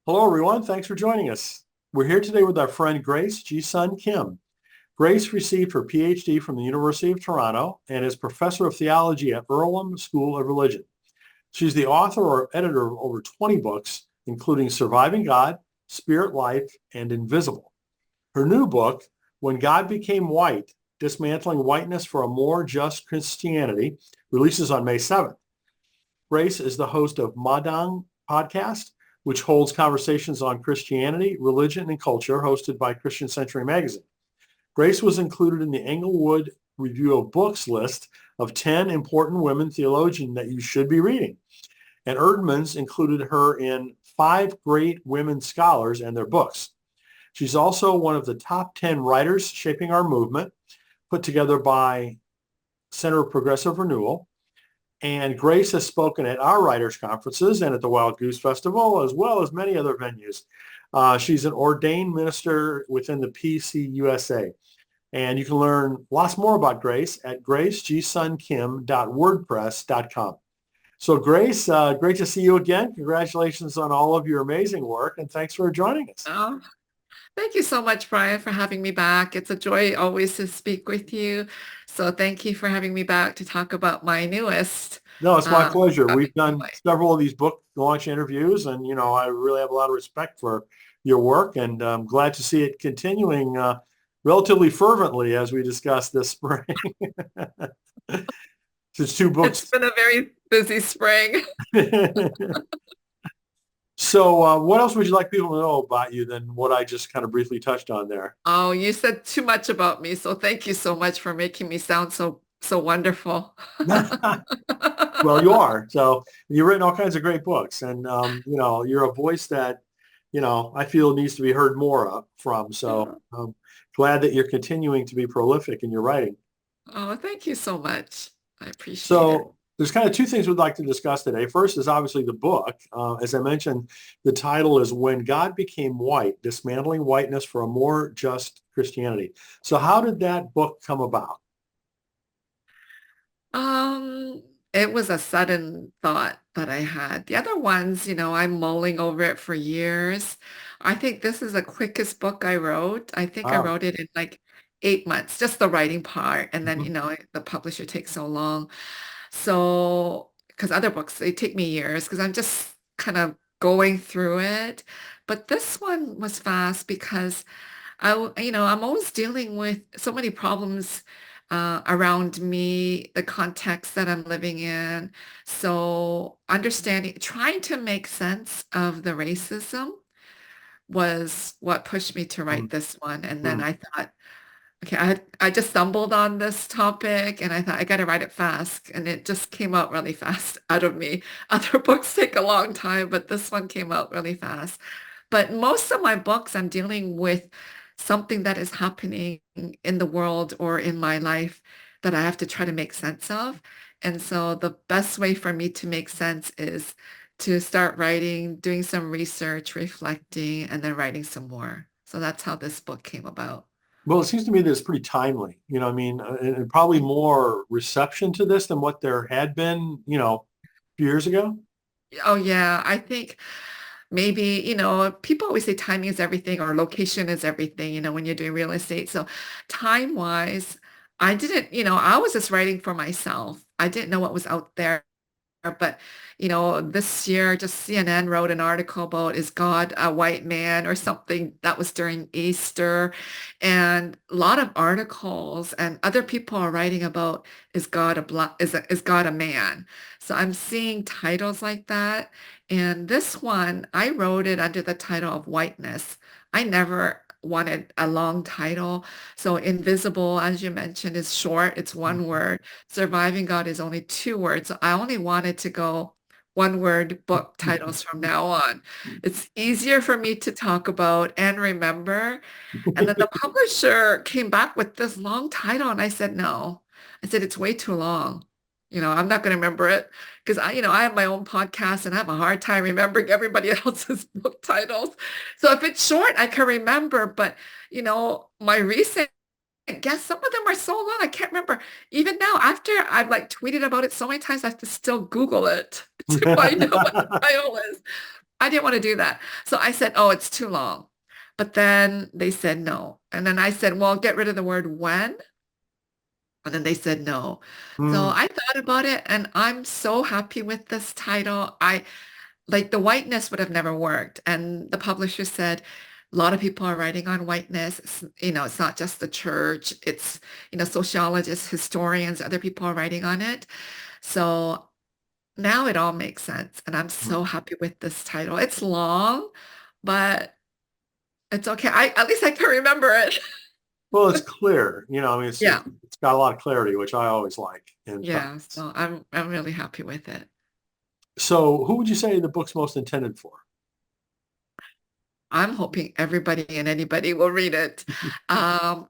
Hello, everyone. Thanks for joining us. We're here today with our friend Grace Ji-Sun Kim. Grace received her PhD from the University of Toronto and is professor of theology at Earlham School of Religion. She's the author or editor of over 20 books, including Surviving God, Spirit Life, and Invisible. Her new book, When God Became White, Dismantling Whiteness for a More Just Christianity, releases on May 7th. Grace is the host of Madang podcast, which holds conversations on Christianity, religion, and culture, hosted by Christian Century Magazine. Grace was included in the Englewood Review of Books list of 10 important women theologians that you should be reading. And Erdman's included her in 5 great women scholars and their books. She's also one of the top 10 writers shaping our movement, put together by Center of Progressive Renewal. And Grace has spoken at our writers' conferences and at the Wild Goose Festival, as well as many other venues. She's an ordained minister within the PCUSA. And you can learn lots more about Grace at gracejisunkim.wordpress.com. So Grace, great to see you again. Congratulations on all of your amazing work, and thanks for joining us. Oh, thank you so much, Brian, for having me back. It's a joy always to speak with you. So thank you for having me back to talk about my newest No, it's my pleasure. topic. We've done several of these book launch interviews, and I really have a lot of respect for your work, and I'm glad to see it continuing relatively fervently as we discussed this spring. Since 2 It's books. been a very busy spring. So, what else would you like people to know about you than what I just kind of briefly touched on there? Oh, you said too much about me, so thank you so much for making me sound so wonderful. Well, you are. So you've written all kinds of great books, and you're a voice that I feel needs to be heard more from. So glad that you're continuing to be prolific in your writing. Oh, thank you so much. I appreciate it. So there's kind of 2 things we'd like to discuss today. First is obviously the book. As I mentioned, the title is When God Became White, Dismantling Whiteness for a More Just Christianity. So how did that book come about? Um, it was a sudden thought that I had. The other ones, I'm mulling over it for years. I think this is the quickest book I wrote. I think I Wow. wrote it in like 8 months, just the writing part. And then, Mhm. the publisher takes so long. So, because other books, they take me years because I'm just kind of going through it. But this one was fast because I'm always dealing with so many problems around me, the context that I'm living in. So understanding, trying to make sense of the racism was what pushed me to write this one. And then Mhm. I thought, okay, I just stumbled on this topic and I thought I got to write it fast. And it just came out really fast out of me. Other books take a long time, but this one came out really fast. But most of my books, I'm dealing with something that is happening in the world or in my life that I have to try to make sense of. And so the best way for me to make sense is to start writing, doing some research, reflecting, and then writing some more. So that's how this book came about. Well, it seems to me that it's pretty timely. I mean, and probably more reception to this than what there had been, a few years ago. Oh yeah, I think maybe, people always say timing is everything or location is everything, when you're doing real estate. So time-wise, I didn't, I was just writing for myself. I didn't know what was out there. But, this year, just CNN wrote an article about is God a white man or something that was during Easter. And a lot of articles and other people are writing about is God a black is God a man? So I'm seeing titles like that. And this one, I wrote it under the title of whiteness. I never wanted a long title. So invisible, as you mentioned, is short. It's one word. Surviving God is only 2 words. So I only wanted to go one word book titles from now on. It's easier for me to talk about and remember. And then the publisher came back with this long title, and I said, no. I said, it's way too long. I'm not going to remember it because I have my own podcast and I have a hard time remembering everybody else's book titles. So if it's short, I can remember. But, my recent guess some of them are so long, I can't remember. Even now, after I've like tweeted about it so many times, I have to still Google it to find out what the title is. I didn't want to do that. So I said, oh, it's too long. But then they said no. And then I said, well, get rid of the word when. And then they said no. So Hmm. I thought about it and I'm so happy with this title. I like the whiteness would have never worked. And the publisher said, a lot of people are writing on whiteness. It's not just the church. It's, sociologists, historians, other people are writing on it. So now it all makes sense. And I'm so happy with this title. It's long, but it's okay. At least I can remember it. Well, it's clear, I mean, Yeah. it's got a lot of clarity, which I always like in Yeah. titles. So I'm really happy with it. So who would you say the book's most intended for? I'm hoping everybody and anybody will read it.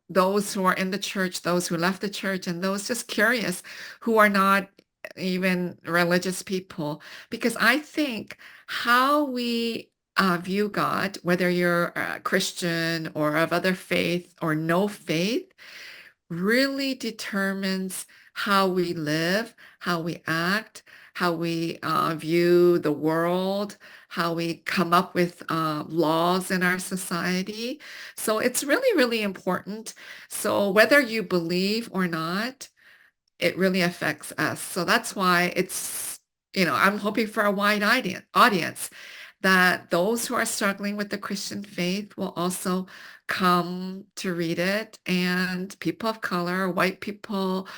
Those who are in the church, those who left the church, and those just curious who are not even religious people. Because I think how we view God, whether you're a Christian or of other faith or no faith, really determines how we live, how we act, how we view the world, how we come up with laws in our society. So it's really, really important. So whether you believe or not, it really affects us. So that's why I'm hoping for a wide audience that those who are struggling with the Christian faith will also come to read it, and people of color, white people,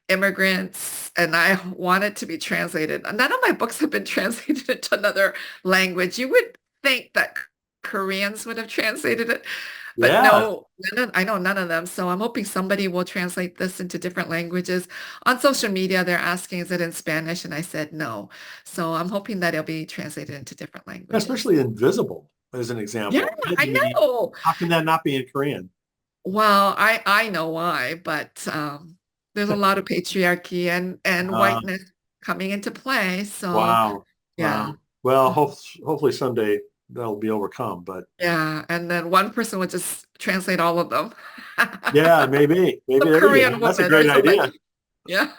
immigrants, and I want it to be translated. None of my books have been translated into another language. You would think that Koreans would have translated it, but Yeah, no, I know none of them. So I'm hoping somebody will translate this into different languages. On social media, they're asking, is it in Spanish? And I said no. So I'm hoping that it'll be translated into different languages. especially Invisible as an Yeah, example. I know. How can that not be in Korean? Well, I know why, but there's a lot of patriarchy and Uh, whiteness coming into play. So wow. yeah. Well, hopefully someday that'll be overcome. But Yeah. And then one person would just translate all of them. yeah, maybe Some there you go. Korean That's a woman or great somebody. idea. Yeah.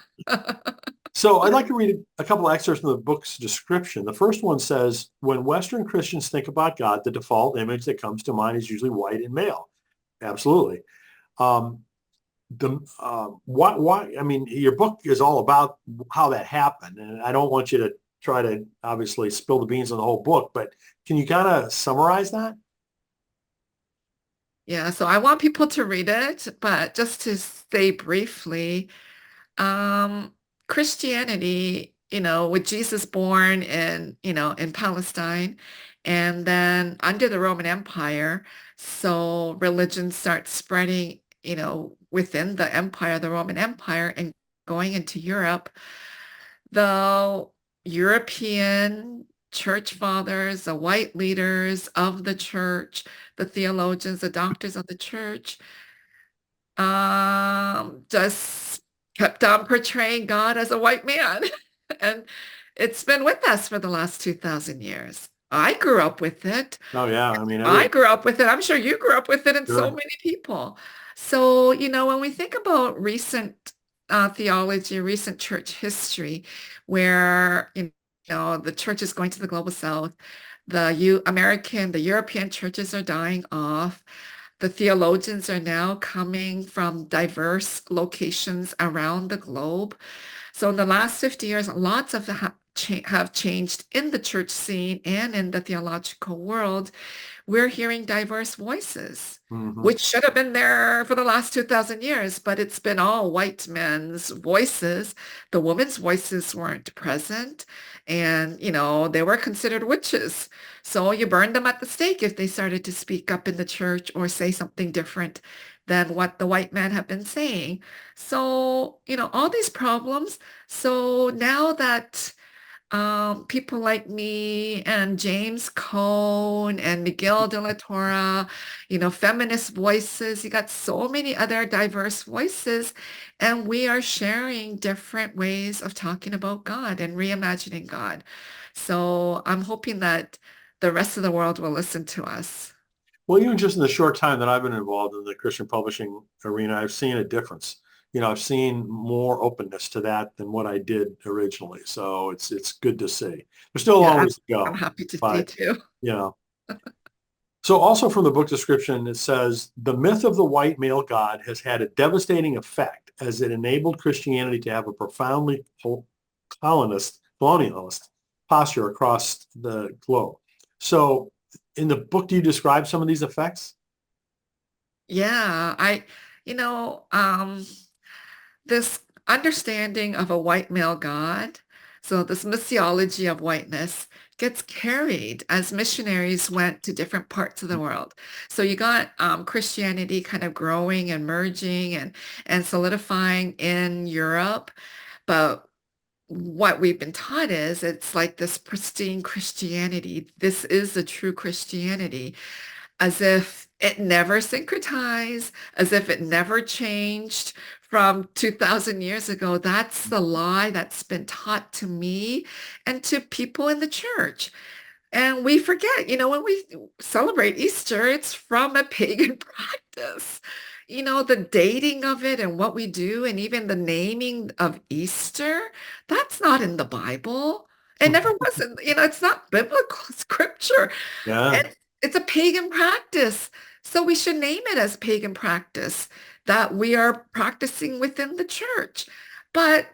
So I'd like to read a couple of excerpts from the book's description. The first one says, when Western Christians think about God, the default image that comes to mind is usually white and male. Absolutely. Um, why, I mean, your book is all about how that happened. And I don't want you to try to obviously spill the beans on the whole book, but can you kind of summarize that? Yeah. So I want people to read it, but just to say briefly, Um, Christianity, with Jesus born in Palestine and then under the Roman Empire, so religion starts spreading, within the empire, the Roman Empire, and going into Europe. The European church fathers, the white leaders of the church, the theologians, the doctors of the church, just kept on portraying God as a white man. And it's been with us for the last 2000 years. I grew up with it. Oh yeah, I mean, I grew up with it. I'm sure you grew up with it and so sure. many people. So, when we think about recent theology, recent church history, where, the church is going to the global south, the European churches are dying off. The theologians are now coming from diverse locations around the globe. So in the last 50 years, lots of have changed in the church scene and in the theological world. We're hearing diverse voices, Hmm. which should have been there for the last 2000 years, but it's been all white men's voices. The women's voices weren't present, and they were considered witches. So you burned them at the stake if they started to speak up in the church or say something different than what the white men have been saying. So, all these problems. So now that people like me and James Cone and Miguel de la Torre, feminist voices. You got so many other diverse voices, and we are sharing different ways of talking about God and reimagining God. So I'm hoping that the rest of the world will listen to us. Well, even just in the short time that I've been involved in the Christian publishing arena, I've seen a difference. I've seen more openness to that than what I did originally. So it's good to see. There's still a Yeah, long ways to I'm go, happy to see but too. you know. So also from the book description, it says the myth of the white male god has had a devastating effect as it enabled Christianity to have a profoundly colonialist posture across the globe. So in the book, do you describe some of these effects? Yeah, you know, this understanding of a white male God, so this missiology of whiteness gets carried as missionaries went to different parts of the world. So you got Christianity kind of growing and merging and solidifying in Europe, but what we've been taught is it's like this pristine Christianity. This is the true Christianity, as if it never syncretized, as if it never changed from 2000 years ago. That's the lie that's been taught to me and to people in the church. And we forget, when we celebrate Easter, it's from a pagan practice. The dating of it and what we do, and even the naming of Easter, that's not in the Bible. It never was. It's not biblical scripture. Yeah. It's a pagan practice. So we should name it as pagan practice that we are practicing within the church. But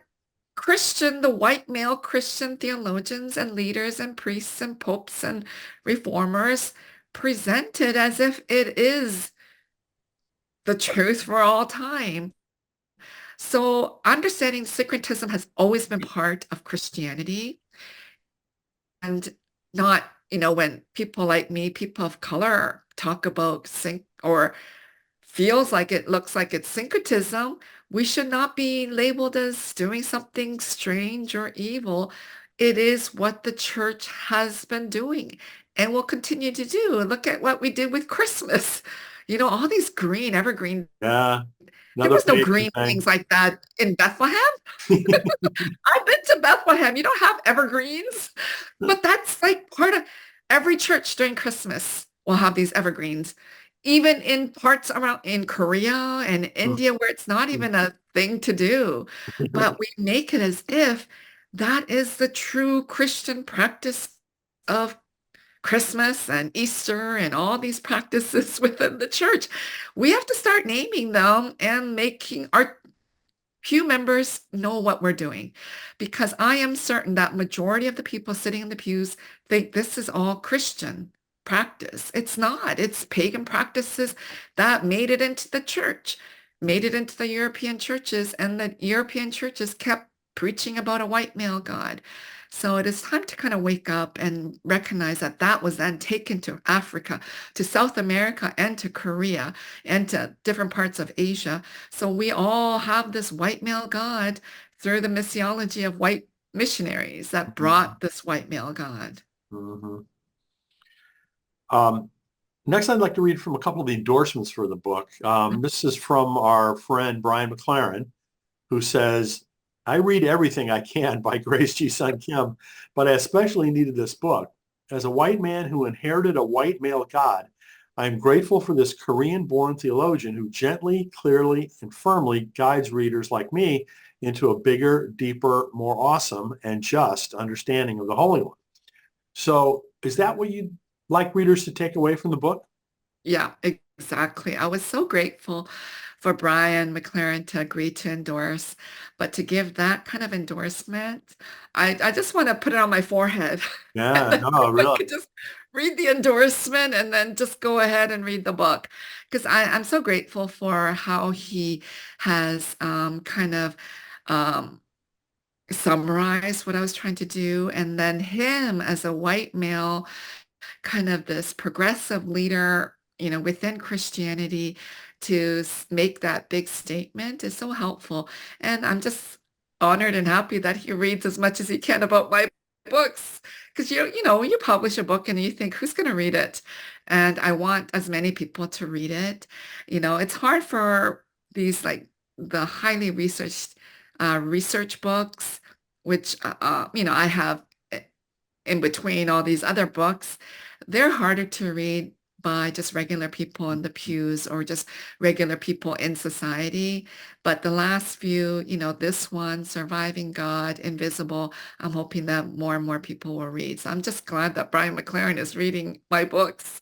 the white male Christian theologians and leaders and priests and popes and reformers present it as if it is the truth for all time. So understanding syncretism has always been part of Christianity, and not, when people like me, people of color, talk about sync or feels like it looks like it's syncretism, we should not be labeled as doing something strange or evil. It is what the church has been doing and will continue to do. Look at what we did with Christmas. All these green, evergreen. Yeah. There Another was no pagan green thing. things like that in Bethlehem. I've been to Bethlehem. You don't have evergreens, but that's like part of every church during Christmas will have these evergreens. Even in parts around in Korea and India where it's not even a thing to do, but we make it as if that is the true Christian practice of Christmas and Easter and all these practices within the church. We have to start naming them and making our pew members know what we're doing, because I am certain that majority of the people sitting in the pews think this is all Christian practice. It's not. It's pagan practices that made it into the church, made it into the European churches, and the European churches kept preaching about a white male God. So it is time to kind of wake up and recognize that that was then taken to Africa, to South America, and to Korea, and to different parts of Asia. So we all have this white male God through the missiology of white missionaries that brought this white male God. Mhm. Um, Next, I'd like to read from a couple of the endorsements for the book. This is from our friend Brian Mclaren, who says, I read everything I can by Grace G. Sun Kim, but I especially needed this book. As a white man who inherited a white male God, I am grateful for this Korean-born theologian who gently, clearly, and firmly guides readers like me into a bigger, deeper, more awesome, and just understanding of the Holy One. So is that what you'd like readers to take away from the book? Yeah, exactly. I was so grateful for Brian McLaren to agree to endorse, but to give that kind of endorsement, I just want to put it on my forehead. And Yeah, then no, everyone really. could just read the endorsement and then just go ahead and read the book. Because I'm so grateful for how he has kind of um, summarized what I was trying to do. And then him as a white male, kind of this progressive leader, within Christianity, to make that big statement is so helpful. And I'm just honored and happy that he reads as much as he can about my books. Because you publish a book and you think, who's going to read it? And I want as many people to read it. It's hard for these like the highly researched research books, which I have in between all these other books. They're harder to read by just regular people in the pews or just regular people in society. But the last few, this one, Surviving God, Invisible, I'm hoping that more and more people will read. So I'm just glad that Brian McLaren is reading my books.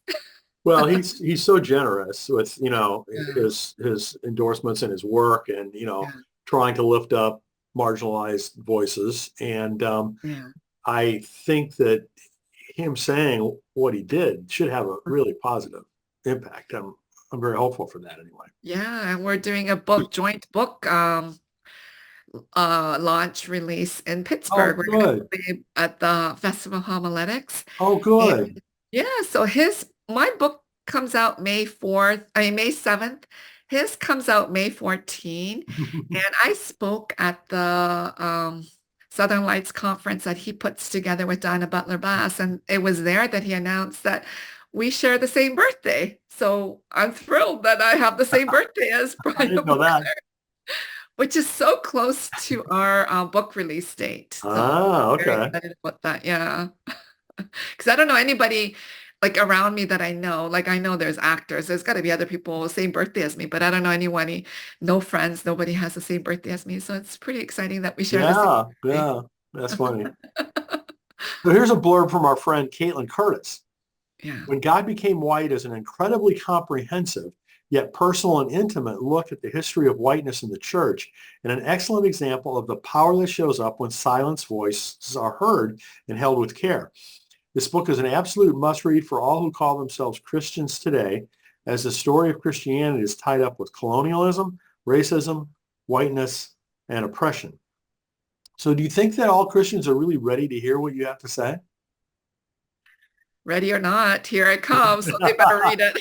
Well, he's so generous with, Yeah, his endorsements and his work and, yeah, trying to lift up marginalized voices. And yeah. I think that him saying what he did should have a really positive impact. I'm very hopeful for that anyway. Yeah, and we're doing a joint book launch release in Oh, Pittsburgh. We're going good. to be at the Festival of Homiletics. Oh, And good. yeah, so my book comes out May 4th, May 7th. His comes out May 14th. And I spoke at the Southern Lights conference that he puts together with Dinah Butler Bass. And it was there that he announced that we share the same birthday. So I'm thrilled that I have the same birthday as I Brian, didn't know that. which is so close to our book release date. So Ah, very okay. excited about that. Yeah. Because I don't know anybody like around me that I know. Like I know there's actors. There's got to be other people same birthday as me, but I don't know anyone. No friends. Nobody has the same birthday as me. So it's pretty exciting that we share the same Yeah, birthday. yeah. That's funny. So here's a blurb from our friend Caitlin Curtis. Yeah. When God Became White is an incredibly comprehensive, yet personal and intimate look at the history of whiteness in the church and an excellent example of the power that shows up when silenced voices are heard and held with care. This book is an absolute must-read for all who call themselves Christians today, as the story of Christianity is tied up with colonialism, racism, whiteness, and oppression. So do you think that all Christians are really ready to hear what you have to say? Ready or not, here it comes. So they better read it.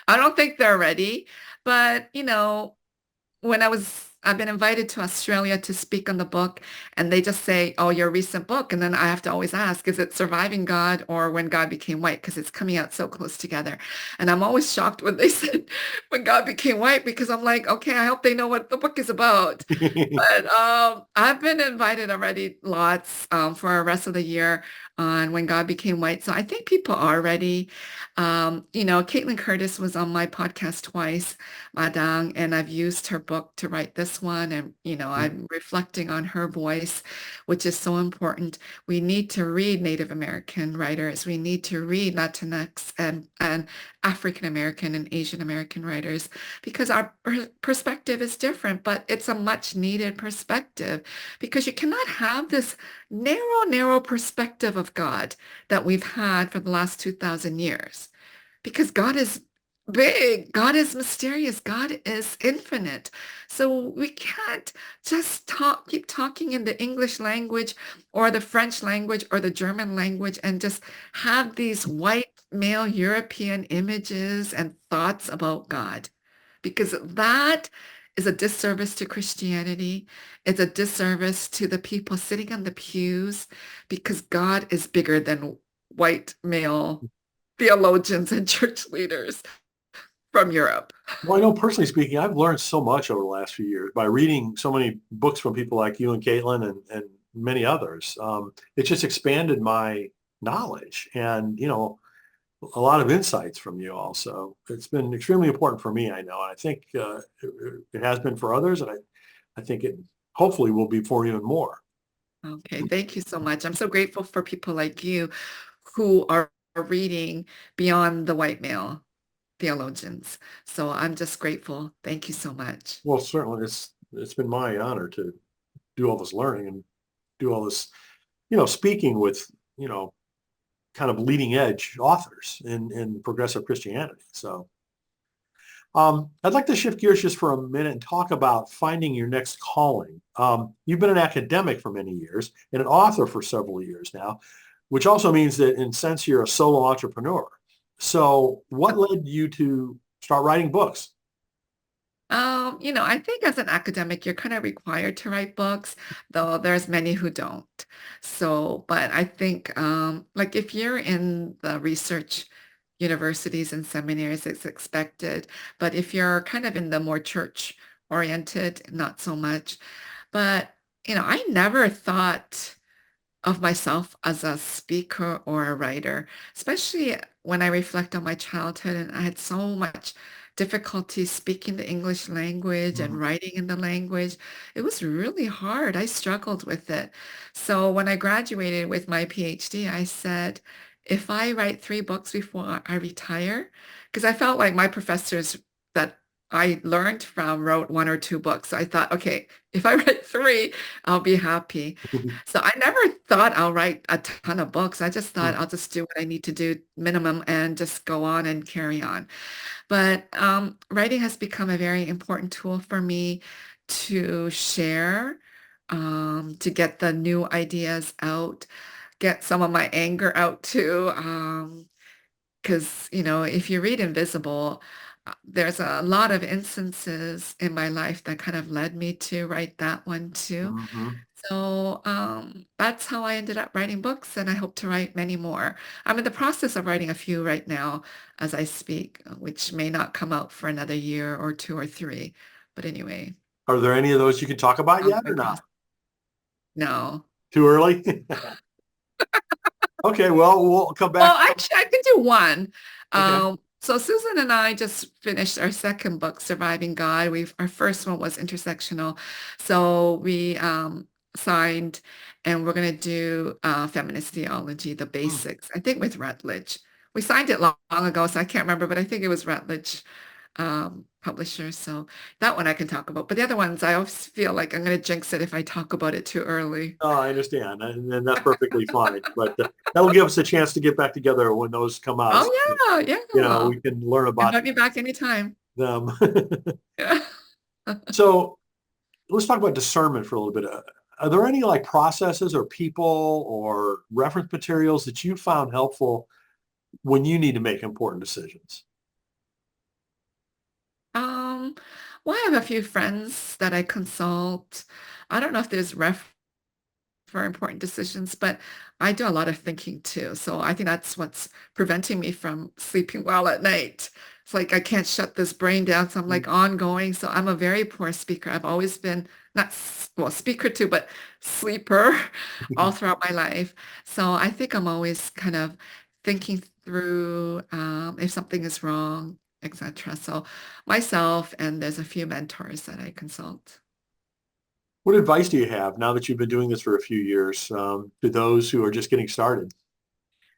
I don't think they're ready, but when I've been invited to Australia to speak on the book, and they just say, "Oh, your recent book," and then I have to always ask, "Is it Surviving God or When God Became White?" Because it's coming out so close together, and I'm always shocked when they said "When God Became White" because I'm like, okay, I hope they know what the book is about. But I've been invited already lots for the rest of the year on When God Became White. So I think people are ready. Caitlin Curtis was on my podcast twice, Madang, and I've used her book to write this one. And, I'm reflecting on her voice, which is so important. We need to read Native American writers. We need to read Latinx and African American and Asian American writers because our perspective is different, but it's a much needed perspective because you cannot have this narrow perspective of God that we've had for the last 2,000 years because God is big, God is mysterious, God is infinite. So we can't just keep talking in the English language or the French language or the German language and just have these white male European images and thoughts about God because that is a disservice to Christianity. It's a disservice to the people sitting on the pews because God is bigger than white male theologians and church leaders from Europe. Well, I know personally speaking, I've learned so much over the last few years by reading so many books from people like you and Caitlin and many others. It's just expanded my knowledge and, a lot of insights from you also. It's been extremely important for me, I know. And I think it has been for others. And I think it hopefully will be for even more. Okay, thank you so much. I'm so grateful for people like you who are reading beyond the white male theologians. So I'm just grateful. Thank you so much. Well, certainly it's been my honor to do all this learning and do all this, speaking with, kind of leading edge authors in progressive Christianity. So I'd like to shift gears just for a minute and talk about finding your next calling. You've been an academic for many years and an author for several years now, which also means that in a sense you're a solo entrepreneur. So what led you to start writing books? I think as an academic, you're kind of required to write books, though there's many who don't. So, but I think like if you're in the research universities and seminaries, it's expected. But if you're kind of in the more church oriented, not so much. But, I never thought of myself as a speaker or a writer, especially when I reflect on my childhood and I had so much difficulty speaking the English language and Mhm. writing in the language. It was really hard. I struggled with it. So when I graduated with my PhD, I said, if I write 3 books before I retire, because I felt like my professors that I learned from wrote 1 or 2 books. So I thought, okay, if I write 3, I'll be happy. So I never thought I'll write a ton of books. I just thought I'll just do what I need to do minimum and just go on and carry on. But writing has become a very important tool for me to share, to get the new ideas out, get some of my anger out too. Because, if you read Invisible, there's a lot of instances in my life that kind of led me to write that one too. Mhm. So that's how I ended up writing books, and I hope to write many more. I'm in the process of writing a few right now as I speak, which may not come out for another year or 2 or 3. But anyway, Are there any of those you can talk about yet or ongoing not? process. No. Too early? Okay, well, we'll come back. Well, actually, I can do one. Okay. So Susan and I just finished our second book, Surviving God. Our first one was intersectional. So we signed and we're going to do feminist theology, the Hmm. basics, I think with Rutledge. We signed it long ago, so I can't remember, but I think it was Rutledge publisher. So that one I can talk about. But the other ones, I always feel like I'm going to jinx it if I talk about it too early. Oh, I understand, and that's perfectly fine. But that'll give us a chance to get back together when those come out. So, Oh, yeah, yeah. we can learn about Invite me back anytime. them. Yeah. So let's talk about discernment for a little bit. Are there any like processes or people or reference materials that you found helpful when you need to make important decisions? Um, well, I have a few friends that I consult. I don't know if there's for important decisions, but I do a lot of thinking too. So I think that's what's preventing me from sleeping well at night. It's like I can't shut this brain down. So I'm like ongoing. So I'm a very poor speaker. I've always been not, well, speaker too, but sleeper all throughout my life. So I think I'm always kind of thinking through if something is wrong, etc. So myself and there's a few mentors that I consult. What advice do you have now that you've been doing this for a few years to those who are just getting started?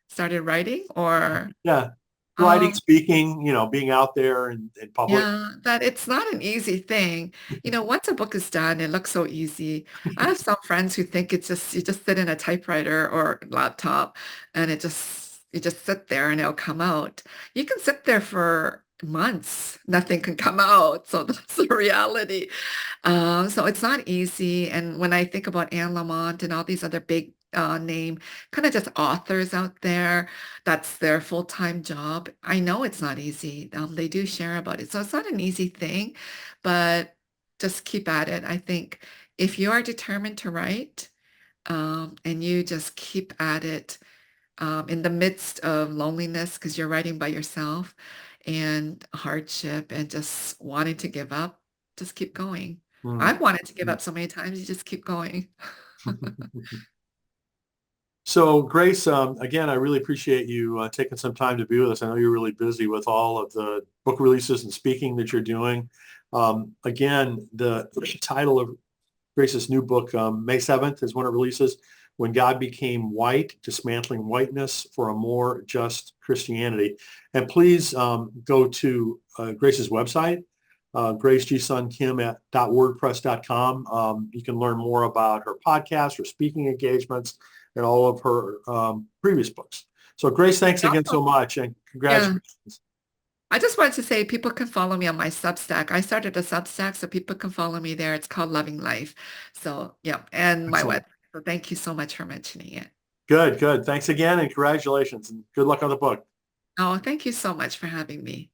Started writing or Yeah, writing, um speaking, being out there in public. yeah, that it's not an easy thing. Once a book is done, it looks so easy. I have some friends who think it's just you just sit in a typewriter or laptop and you just sit there and it'll come out. You can sit there for months, nothing can come out. So that's the reality. So it's not easy. And when I think about Anne Lamott and all these other big name kind of just authors out there, that's their full-time job. I know it's not easy. They do share about it. So it's not an easy thing, but just keep at it. I think if you are determined to write and you just keep at it in the midst of loneliness because you're writing by yourself and hardship and just wanting to give up, just keep going. Mm. I've wanted to give up so many times. You just keep going. So, Grace, again, I really appreciate you taking some time to be with us. I know you're really busy with all of the book releases and speaking that you're doing. Again, the title of Grace's new book, May 7th, is when it releases. When God Became White, Dismantling Whiteness for a More Just Christianity. And please go to Grace's website, gracegsunkim at .wordpress.com. You can learn more about her podcast, her speaking engagements, and all of her previous books. So Grace, thanks again so Also, much and yeah, congratulations. I just wanted to say people can follow me on my Substack. I started a Substack so people can follow me there. It's called Loving Life. So, yeah, and my Excellent. website. So thank you so much for mentioning it. Good, good. Thanks again and congratulations and good luck on the book. Oh, thank you so much for having me.